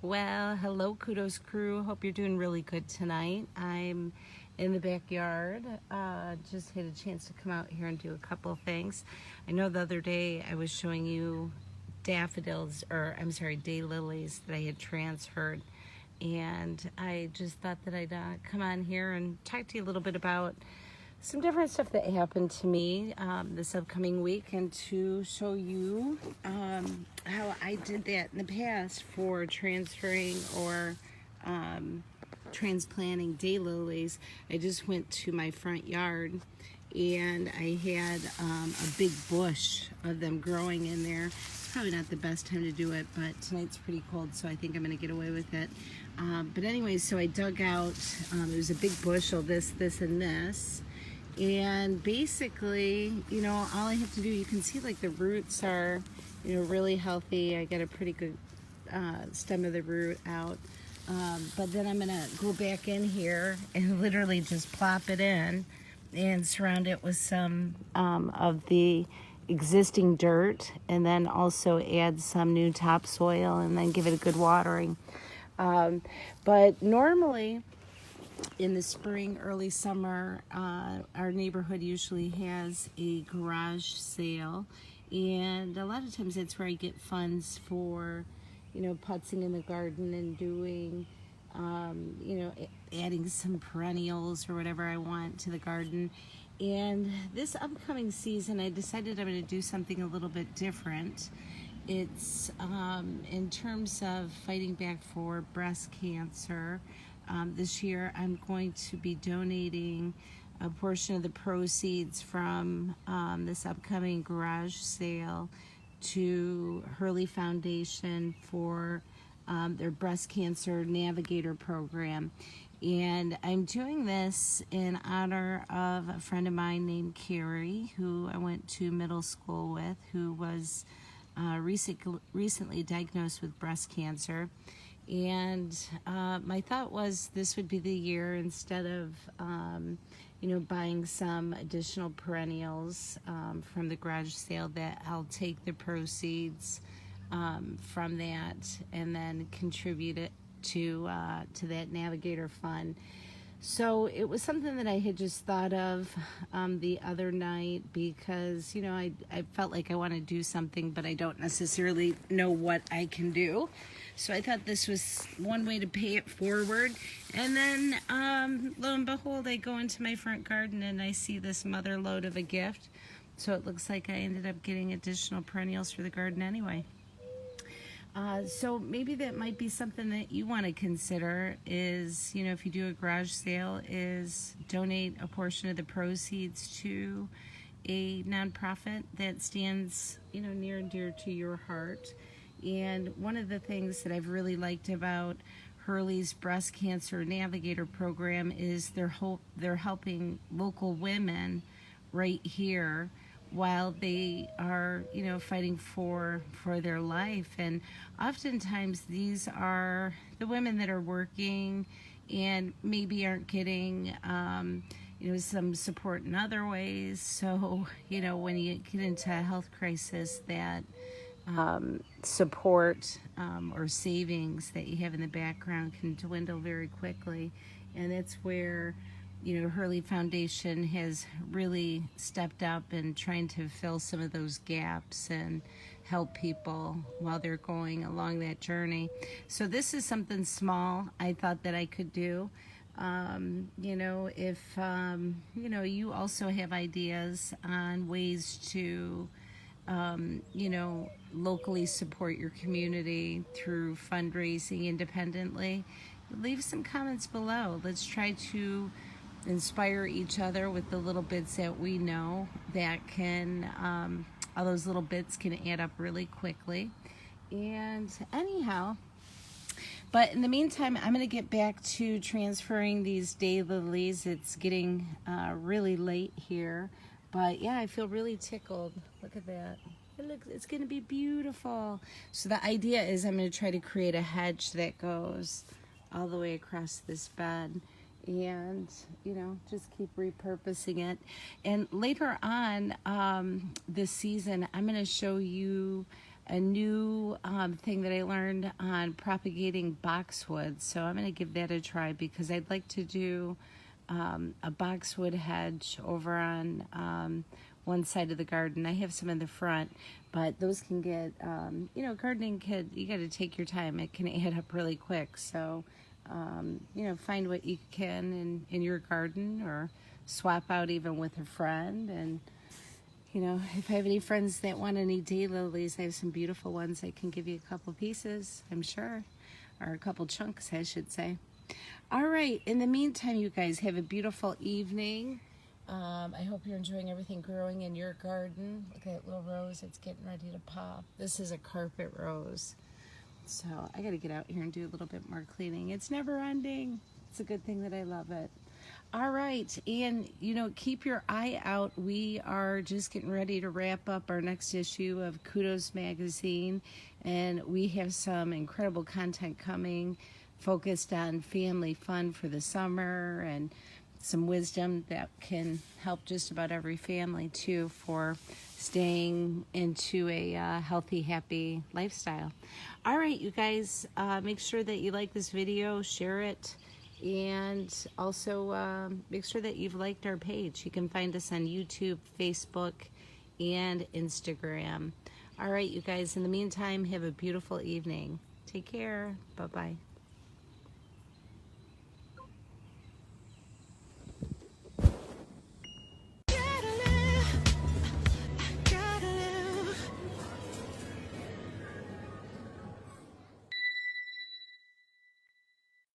Well, hello, Kudos crew. Hope you're doing really good tonight. I'm in the backyard. Just had a chance to come out here and do a couple of things. I know the other day I was showing you daylilies that I had transferred. And I just thought that I'd come on here and talk to you a little bit about some different stuff that happened to me this upcoming week, and to show you how I did that in the past for transferring or transplanting daylilies. I just went to my front yard and I had a big bush of them growing in there. It's probably not the best time to do it, but tonight's pretty cold, so I think I'm going to get away with it. But anyway, so I dug out, it was a big bushel, this, and this. And basically, all I have to do, you can see like the roots are, really healthy. I got a pretty good stem of the root out. But then I'm going to go back in here and literally just plop it in and surround it with some of the existing dirt, and then also add some new topsoil and then give it a good watering. But normally, in the spring, early summer, our neighborhood usually has a garage sale, and a lot of times that's where I get funds for, putzing in the garden and doing, adding some perennials or whatever I want to the garden. And this upcoming season, I decided I'm going to do something a little bit different. It's in terms of fighting back for breast cancer. This year I'm going to be donating a portion of the proceeds from this upcoming garage sale to Hurley Foundation for their breast cancer navigator program. And I'm doing this in honor of a friend of mine named Carrie, who I went to middle school with, who was recently diagnosed with breast cancer. And my thought was this would be the year, instead of buying some additional perennials from the garage sale, that I'll take the proceeds from that and then contribute it to that navigator fund. So it was something that I had just thought of the other night, because I felt like I want to do something, but I don't necessarily know what I can do. So I thought this was one way to pay it forward. And then lo and behold, I go into my front garden and I see this mother lode of a gift. So it looks like I ended up getting additional perennials for the garden anyway. So maybe that might be something that you want to consider, is, if you do a garage sale, is donate a portion of the proceeds to a nonprofit that stands, near and dear to your heart. And one of the things that I've really liked about Hurley's Breast Cancer Navigator program is they're helping local women right here while they are, fighting for their life. And oftentimes these are the women that are working and maybe aren't getting, some support in other ways. So, when you get into a health crisis, that support or savings that you have in the background can dwindle very quickly. And that's where Hurley Foundation has really stepped up and trying to fill some of those gaps and help people while they're going along that journey. So this is something small I thought that I could do. If you also have ideas on ways to locally support your community through fundraising independently, leave some comments below. Let's try to inspire each other with the little bits that we know that can, all those little bits can add up really quickly. And anyhow, but in the meantime, I'm going to get back to transferring these daylilies. It's getting really late here, but yeah, I feel really tickled. Look at that. It's going to be beautiful. So the idea is I'm going to try to create a hedge that goes all the way across this bed, and just keep repurposing it. And later on this season, I'm going to show you a new thing that I learned on propagating boxwood. So I'm going to give that a try because I'd like to do a boxwood hedge over on one side of the garden. I have some in the front, but those can get, gardening you got to take your time. It can add up really quick. So, find what you can in your garden or swap out even with a friend. And if I have any friends that want any daylilies, I have some beautiful ones. I can give you a couple pieces, I'm sure, or a couple chunks, I should say. All right, in the meantime, you guys have a beautiful evening. I hope you're enjoying everything growing in your garden. Look at that little rose, it's getting ready to pop. This is a carpet rose. So I got to get out here and do a little bit more cleaning. It's never ending. It's a good thing that I love it. All right, and keep your eye out. We are just getting ready to wrap up our next issue of Kudos magazine, and we have some incredible content coming focused on family fun for the summer and some wisdom that can help just about every family too for staying into a healthy, happy lifestyle. All right, you guys, make sure that you like this video, share it, and also make sure that you've liked our page. You can find us on YouTube, Facebook, and Instagram. All right, you guys, in the meantime, have a beautiful evening. Take care. Bye-bye.